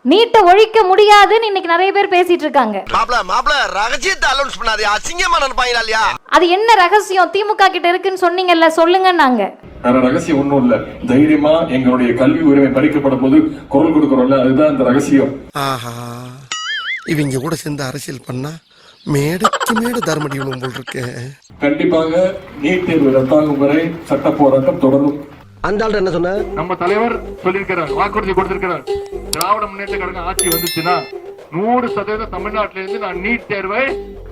நீட்டை ஒழிக்க முடியாதுன்னு இன்னைக்கு நிறைய பேர் பேசிட்டு இருக்காங்க. மாப்ள ரகசியத்தை அலௌன்ஸ் பண்ணாதே, அசிங்கமா நினைப்பாங்களா இல்லையா? அது என்ன ரகசியம் திமுக கிட்ட இருக்குன்னு சொன்னீங்கல்ல, சொல்லுங்க. நாங்க வேற ரகசியம் ஒண்ணும் இல்ல. தைரியமா எங்களுடைய கல்வி உரிமை பறிக்கப்படும் போது குரல் கொடுக்கிறோம்ல, அதுதான் இந்த ரகசியம். ஆஹா, இவங்க கூட சேர்ந்து அரசியல் பண்ணா மேடைக்கு மேடு தர்மடி விழும் போல் இருக்கு. கண்டிப்பாக நீட் தேர்வு ரத்தாகும் வரை சட்ட போராட்டம் தொடரும். அந்த ஆள் என்ன சொன்ன? நம்ம தலைவர் சொல்லியிருக்கிறார், வாக்குறுதி கொடுத்திருக்கிறார். திராவிட முன்னேற்ற கழகம் ஆட்சி வந்துச்சுன்னா 100% தமிழ்நாட்டில இருந்து நான் நீட் தேர்வை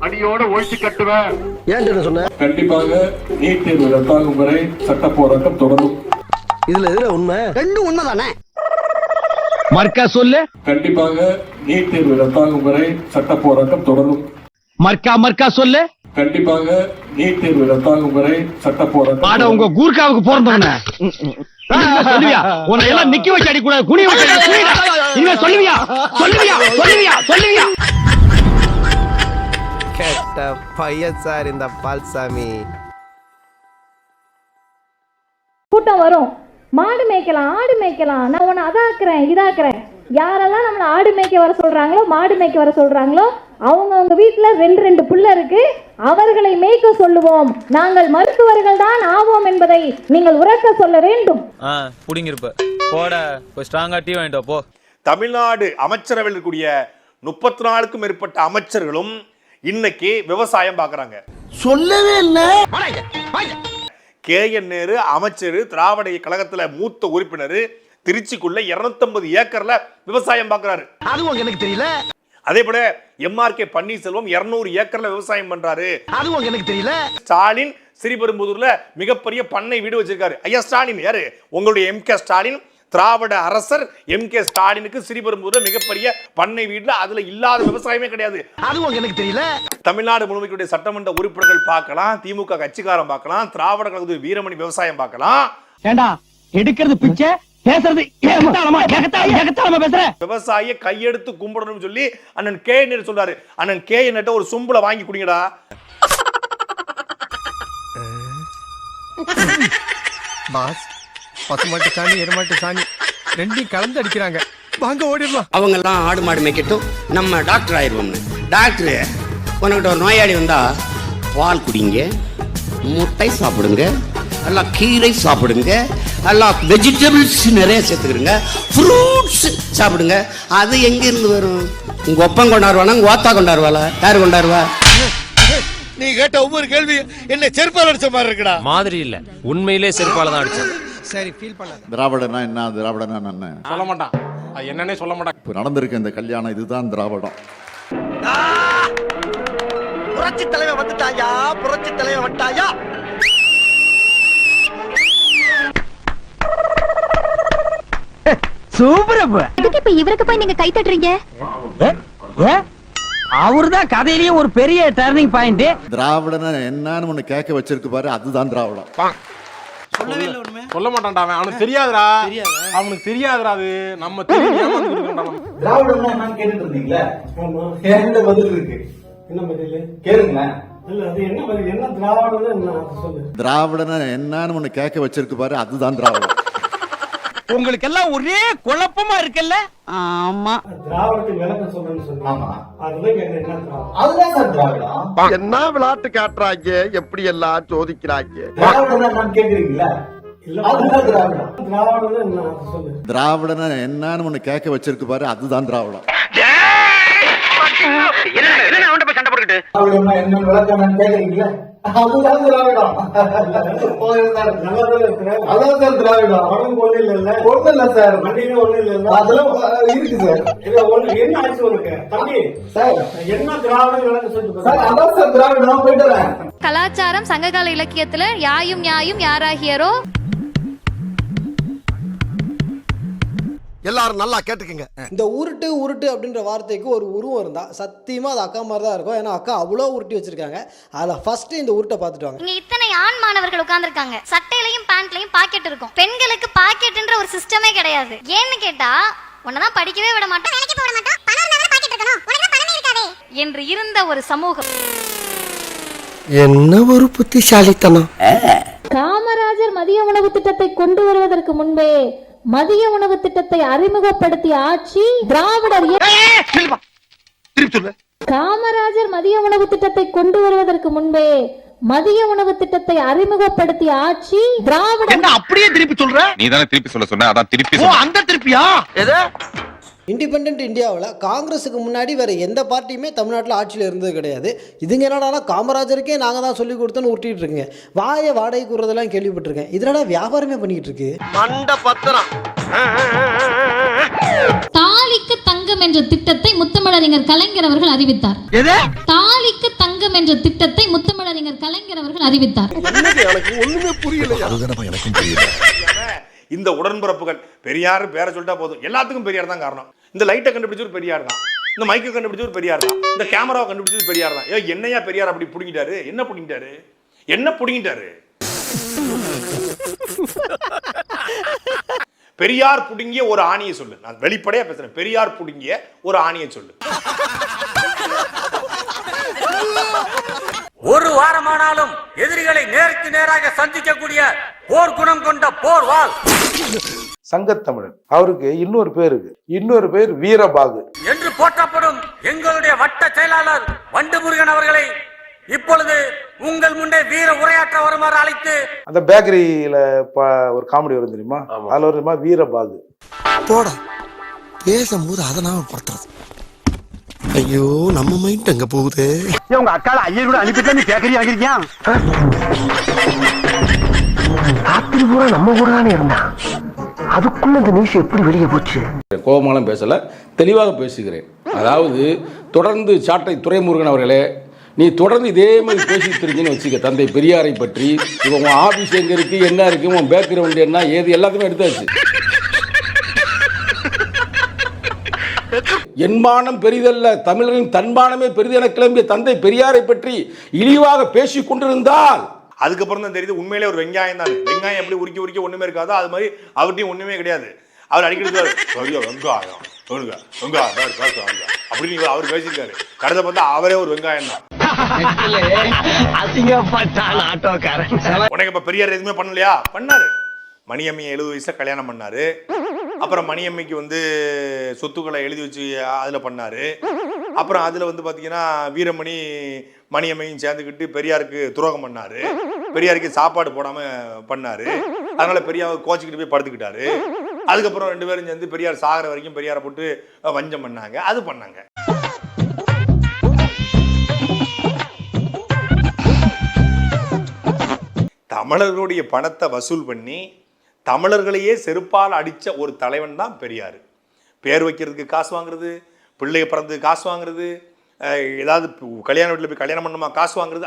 அடியோட ஒழிச்சு கட்டுவேன். ஏன் என்ன சொன்ன? கண்டிப்பாக நீட் தேர்வு ரத்தாகும் வரை சட்ட போராட்டம் தொடரும். இதுல எதுல உண்மை? ரெண்டும் உண்மைதானே. மர்க்கா சொல்லு. கண்டிப்பாக நீட் தேர்வு ரத்தாகும் வரை சட்ட போராட்டம் தொடரும். மர்க்கா சொல்லு. கண்டிப்பாக நீட் தேர்வு ரத்தாகும் வரை சட்ட போராட்டம். உங்க கூர்க்காவுக்கு போறந்தவன சொல்லுவியா? உன்னை எல்லாம் நிக்க வச்சு அடி கூடாது, குனிய வச்சு சொல்லுவியா? சொல்லுவியா? சொல்லுவியா? சொல்லுவியா? கேட்ட பையன் சார் இந்த பால்சாமி. கூட்டம் வரும், மாடு மேய்க்கலாம், ஆடு மேய்க்கலாம், நான் உன்னை அதாக்குறேன் இதாக்குறேன். யாரெல்லாம் நம்மளை ஆடு மேய்க்க வர சொல்றாங்களோ, மாடு மேய்க்க வர சொல்றாங்களோ, அவங்க வீட்டுல 2 புள்ள இருக்கு, அவர்களை மேய்க்க சொல்லுவோம். நாங்கள் மருத்துவர்கள் தான் ஆவோம் என்பதை நீங்கள் உரக்க சொல்ல வேண்டும். புடிங்கிருப்ப போட ஸ்ட்ராங்கா டீ வாங்கிட்டு போ. தமிழ்நாடு அமைச்சரவையில் இருக்கக்கூடிய 34க்கும் மேற்பட்ட அமைச்சர்களும் இன்னைக்கு விவசாயம் பாக்குறாங்க. சொல்லவே இல்ல. KN நேரு அமைச்சர், திராவிட கழகத்துல மூத்த உறுப்பினர், திருச்சிக்குள்ள 250 ஏக்கர்ல விவசாயம் பாக்குறாரு. அதுவும் எனக்கு தெரியல. அதே போல MRK பன்னீர்செல்வம் 200 ஏக்கர்ல விவசாயம் பண்றாரு. அதுவும் எனக்கு தெரியல. ஸ்டாலின் ஸ்ரீபெரும்புதூர்ல மிகப்பெரிய பண்ணை வீடு வச்சிருக்காரு. ஐயா ஸ்டாலின் யாரு? உங்களுடைய MK ஸ்டாலின், திராவிட அரசர் MK ஸ்டாலினுக்கு ஸ்ரீபெரும்புதூர்ல மிகப்பெரிய பண்ணை வீடுல அதுல இல்லாத விவசாயமே கிடையாது. அதுவும் எனக்கு தெரியல. தமிழ்நாடு முழுமைக்குடைய சட்டமன்ற உறுப்பினர்கள் பார்க்கலாம், திமுக கட்சிக்காரன் பார்க்கலாம், திராவிட கழகத்துடைய வீரமணி விவசாயம் பார்க்கலாம். ஏண்டா எடுக்கிறது பிச்சை, பேசுறது விவசாயிய கையெடுத்து கும்பிடணும்னு சொல்லி அண்ணன் KN சொல்றாரு. அண்ணன் KN ஒரு சொம்புல வாங்கி குடிங்கடா. பாஸ், பசுமாட்டு சாணி எருமாட்டு சாணி ரெண்டையும் கலந்து அடிக்கிறாங்க. வாங்க ஓடிடலாம். அவங்க எல்லாம் ஆடு மாடு மேய்க்கட்டும், நம்ம டாக்டர் ஆயிடுவோம்னு. டாக்டர் உனக்கிட்ட ஒரு நோயாளி வந்தா பால் குடிங்க, முட்டை சாப்பிடுங்க, எல்லாம் கீரை சாப்பிடுங்க, எல்லாம் வெஜிடபிள்ஸ் நிறைய சேர்த்துக்கிறங்க, ஃப்ரூட்ஸ் சாப்பிடுங்க. அது எங்க இருந்து வரும்? உங்க ஒப்பம் கொண்டாடுவானா, உங்க ஓத்தா கொண்டாடுவாளா? யாரு கொண்டாடுவா? நீ கேட்ட ஒவ்வொரு கேள்வி என்ன செருப்பால் அடிச்ச மாதிரி இருக்குடா. மாதிரி இல்ல, உண்மையிலே செருப்பால தான் அடிச்சேன். சரி, ஃபீல் பண்ணாத. திராவிடனா என்ன, திராவிடனா என்ன சொல்ல மாட்டான், அது என்னன்னே சொல்ல மாட்டான். இப்போ நடந்திருக்க இந்த கல்யாணம் இதுதான் திராவிடம். புரட்சி தலைவர் வந்துட்டாயா, புரட்சி தலைவர் வந்துட்டாயா. சூப்பர். இப்ப இவருக்கு போய் நீங்க கை தட்டுறீங்க? அவர்தான் கதையிலேயே ஒரு பெரிய டர்னிங் பாயிண்ட். திராவிடனா என்னன்னு ஒண்ணு கேட்க வச்சிருக்கு பாரு, அதுதான் திராவிடம். சொல்ல மாட்டான்டா, அவனுக்கு தெரியாதுடா. அவனுக்கு தெரியாதுடா, அது நம்ம திராவிடம்னா என்னன்னு கேட்டுட்டு இருந்தீங்களா? என்ன பதில் இருக்கு? என்ன பதில் கேளுங்களேன். இல்ல அது என்ன பதில்? என்ன திராவிடம் என்ன சொல்லு. திராவிடனா என்னன்னு ஒண்ணு கேட்க வச்சிருக்கு பாரு, அதுதான் திராவிடம். உங்களுக்கு எல்லாம் ஒரே குழப்பமா இருக்குல்ல? ஆமா. திராவிடத்துக்கு விளக்கம் சொல்றேன்னு சொன்னாங்க. அதுதான் கேட்டேன், என்ன திராவிடம்? அதுதான் சார் திராவிடம். என்ன விளையாட்டு காட்டுறாங்க, எப்படி எல்லாம் சோதிக்கிறாங்க. திராவிடம் நான் கேக்குறீங்களா? இல்ல அதுதான் திராவிடம். திராவிடம் என்ன சொல்லு. திராவிடனா என்னன்னு ஒண்ணு கேட்க வச்சிருக்கு பாரு, அதுதான் திராவிடம். திராவிடம்னா என்ன விளக்கம் நான் கேக்குறீங்களா? அதுதான் திராவிடம். அதான் சார் திராவிடம். உடம்பு ஒண்ணு இல்ல, ஒண்ணு இல்ல சார், வண்டியில ஒண்ணு இல்ல, அதெல்லாம் இருக்கு சார். இல்ல ஒண்ணு என்ன ஆச்சு உனக்கு தம்பி? சார் என்ன திராவிடம் விளக்கம் சொல்லுங்க சார். அதான் சார் திராவிடம். போயிட்டுறேன். கலாச்சாரம் சங்ககால இலக்கியத்துல யாயும் யாயும் யாராகியரோ. எல்லாரும் நல்லா கேட்டுக்கங்க. இந்த உருட்டு உருட்டு அப்படின்ற வார்த்தைக்கு ஒரு உருவம் இருந்தா சத்தியமா அது அக்கா மாதிரி தான் இருக்கும். ஏன்னா அக்கா அவ்வளோ உருட்டி வச்சிருக்காங்க. அதுல ஃபர்ஸ்ட் இந்த உருட்டை பார்த்துட்டு வாங்க. இங்க இத்தனை ஆண் மாணவர்கள் உட்கார்ந்துருக்காங்க, சட்டையிலையும் பேண்ட்லயும் பாக்கெட் இருக்கும். பெண்களுக்கு பாக்கெட்ன்ற ஒரு சிஸ்டமே கிடையாது. ஏன்னு கேட்டா உன்னதான் படிக்கவே விட மாட்டோம், வேலைக்கு போட மாட்டோம், பணம் இருந்தாலும் பாக்கெட் இருக்கணும், உனக்கு பணமே இருக்காதே என்று இருந்த ஒரு சமூகம். என்ன ஒரு புத்திசாலித்தனம். காமராஜர் மதிய உணவு திட்டத்தை கொண்டு வருவதற்கு முன்பே மதிய உணவு திட்டத்தை அறிமுகப்படுத்திய ஆட்சி திராவிடர். காமராஜர் மதிய உணவு திட்டத்தை கொண்டு வருவதற்கு முன்பே மதிய உணவு திட்டத்தை அறிமுகப்படுத்திய ஆட்சி திராவிடர். அப்படியே திருப்பி சொல்ற? நீ தானே திருப்பி சொல்ல சொன்ன, அதான் திருப்பி அந்த திருப்பியா? இண்டிபெண்ட் இந்தியாவில் காங்கிரஸுக்கு முன்னாடி வேறு எந்த பார்ட்டியுமே தமிழ்நாட்டில் ஆட்சியில் இருந்தது கிடையாது. இதுங்க என்னடா காமராஜருக்கே நாங்கள் தான் சொல்லி கொடுத்தோன்னு உருட்டிட்டு இருக்குங்க. வாயை வாடகை கூறுறதெல்லாம் கேள்விப்பட்டிருக்கேன். இதனடா வியாபாரமே பண்ணிட்டு இருக்கு. மண்ட பத்திரம். தாலிக்கு தங்கம் என்ற திட்டத்தை முத்தமிழறிஞர் கலைஞர் அவர்கள் அறிவித்தார். தாலிக்கு தங்கம் என்ற திட்டத்தை முத்தமிழறிஞர் கலைஞர் அவர்கள் அறிவித்தார். எனக்கு ஒண்ணுமே புரியல. எனக்கும் புரியல. இந்த உடன்பிறப்புகள் பெரியார் பேரை சொல்லிட்டா போதும், எல்லாத்துக்கும் பெரியார் தான் காரணம். இந்த லைட்டை கண்டுபிடிச்சது பெரியார் தான், இந்த மைக்கை கண்டுபிடிச்சது பெரியார் தான், இந்த கேமராவை கண்டுபிடிச்சது பெரியார் தான். என்னையா பெரியார் அப்படி புடிங்கிட்டாரு? என்ன புடிங்கிட்டாரு? என்ன புடிங்கிட்டாரு? பெரியார் புடுங்கிய ஒரு ஆணியை சொல்லு. நான் வெளிப்படையா பேசுறேன். பெரியார் புடுங்கிய ஒரு ஆணியை சொல்லு. ஒரு வாரமானாலும் எதிரிகளை நேருக்கு நேராக சந்திக்கக்கூடிய போர் குணம் கொண்ட போர் வாள் சங்கத்தமிழன். அவருக்கு இன்னொரு பேர் வீரபாகு என்று போற்றப்படும் எங்களுடைய வட்ட செயலாளர் வண்டுமுருகன் அவர்களை இப்பொழுது உங்கள் முன்னே வீர உரையாற்ற வருமாறு அழைத்து. அந்த பேக்கரியில ஒரு காமெடி வரும் தெரியுமா? அதுல ஒரு வீரபாகு போடா பேசும்போது அதை நாம படுத்துறது. ஐயோ நம்ம மைண்ட் அங்க போகுது. உங்க அக்கால ஐயர் கூட அனுப்பிட்டு நீ பேக்கரி வாங்கிருக்கியா? ராத்திரி பூரா நம்ம கூட தானே இருந்தா, அதுக்குள்ள இந்த நியூஸ் எப்படி வெளியே போச்சு? கோபமாலாம் பேசல, தெளிவாக பேசுகிறேன். அதாவது தொடர்ந்து சாட்டை துரைமுருகன் அவர்களே, நீ தொடர்ந்து இதே மாதிரி பேசிட்டு இருக்கீங்கன்னு வச்சுக்க. தந்தை பெரியாரை பற்றி உன் ஆபீஸ் எங்க இருக்கு, என்ன இருக்கு, உன் பேக்ரவுண்ட் என்ன ஏது எல்லாத்தையுமே எடுத்தாச்சு. என்மானம் பெரிதல்ல, தமிழரின் தன்மானமே பெரிது என கிளம்பிய தந்தை பெரியாரை பற்றி இழிவாக பேசிக் கொண்டிருந்தால் அதுக்கப்புறம் தான் தெரியுது உண்மையிலே ஒரு வெங்காயம் தான். வெங்காயம் எப்படி உருக்கி ஒண்ணுமே இருக்காதோ அது மாதிரி அவர்கிட்டையும் ஒண்ணுமே கிடையாது. அவர் அடிக்கடி வெங்காயம் அப்படின்னு அவர் பேசியிருக்காரு. கடைசியில் பார்த்தா அவரே ஒரு வெங்காயம் தான். உனக்கு இப்ப பெரியார் எதுவுமே பண்ணலையா? பண்ணாரு. மணியம்மையை 70 வயசுல கல்யாணம் பண்ணாரு. அப்புறம் மணியம்மைக்கு வந்து சொத்துக்களை எழுதி வச்சு அதில் பண்ணாரு. அப்புறம் அதில் வந்து பார்த்தீங்கன்னா வீரமணி மணியம்மையும் சேர்ந்துக்கிட்டு பெரியாருக்கு துரோகம் பண்ணாரு. பெரியாருக்கு சாப்பாடு போடாமல் பண்ணாரு. அதனால பெரியார் கோச்சிக்கிட்டு போய் படுத்துக்கிட்டாரு. அதுக்கப்புறம் 2 பேரும் சேர்ந்து பெரியார் சாகிற வரைக்கும் பெரியாரை போட்டு வஞ்சம் பண்ணாங்க. அது பண்ணாங்க. தமிழர்களுடைய பணத்தை வசூல் பண்ணி தமிழர்களையே செருப்பால் அடிச்ச ஒரு தலைவன் தான் பெரியார். பேர் வைக்கிறதுக்கு காசு வாங்குறது, பிள்ளைய பிறந்ததுக்கு காசு வாங்குறது, ஏதாவது கல்யாண வீட்டில் போய் கல்யாணம் பண்ணுமா காசு வாங்குறது.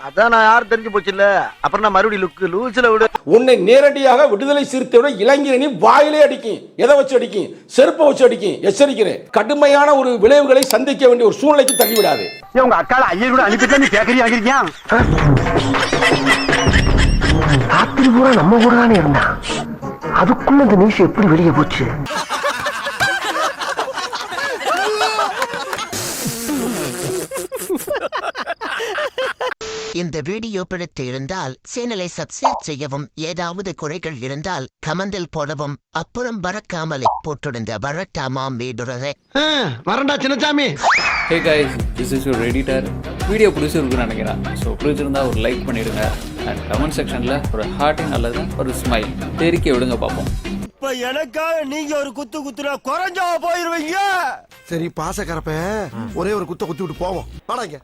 அதான் நான் யாரும் தெரிஞ்சு போச்சு இல்ல. அப்புறம் நான் மறுபடியும் லூசில விடு. உன்னை நேரடியாக விடுதலை சிறுத்தையோட இளைஞரணி வாயிலே அடிக்கும். எதை வச்சு அடிக்கும்? செருப்பை வச்சு அடிக்கும். எச்சரிக்கிறேன், கடுமையான ஒரு விளைவுகளை சந்திக்க வேண்டிய ஒரு சூழ்நிலைக்கு தள்ளிவிடாது. உங்க அக்கால ஐயர் கூட அனுப்பிட்டு நீ பேக்கரி வாங்கிருக்கியா? ராத்திரி பூரா நம்ம கூட தானே இருந்தா, அதுக்குள்ள இந்த நியூஸ் எப்படி வெளியே போச்சு? இந்த வீடியோ பிடித்து இருந்தால் சேனலை சப்ஸ்கிரைப் செய்யவும், ஏதாவது குறைகள் இருந்தால் கமெண்டில் போடவும், அப்புறம் மறக்காமலே போட்டிருந்த வரட்டாமாம் வீடுறதை வரண்டா Chinnasamy. Hey guys, this is your editor. Video பிடிச்சிருக்குன்னு நினைக்கிறேன். ஸோ பிடிச்சிருந்தா ஒரு லைக் பண்ணிடுங்க அண்ட் கமெண்ட் செக்ஷனில் ஒரு ஹார்ட்டிங் அல்லது ஒரு ஸ்மைல் தெரிக்க விடுங்க பார்ப்போம். இப்ப எனக்காக நீங்க ஒரு குத்துனா குறைஞ்சா போயிருவீங்க. சரி பாசக்கரப்ப ஒரே ஒரு குத்தி விட்டு போவோம். வாடாங்க.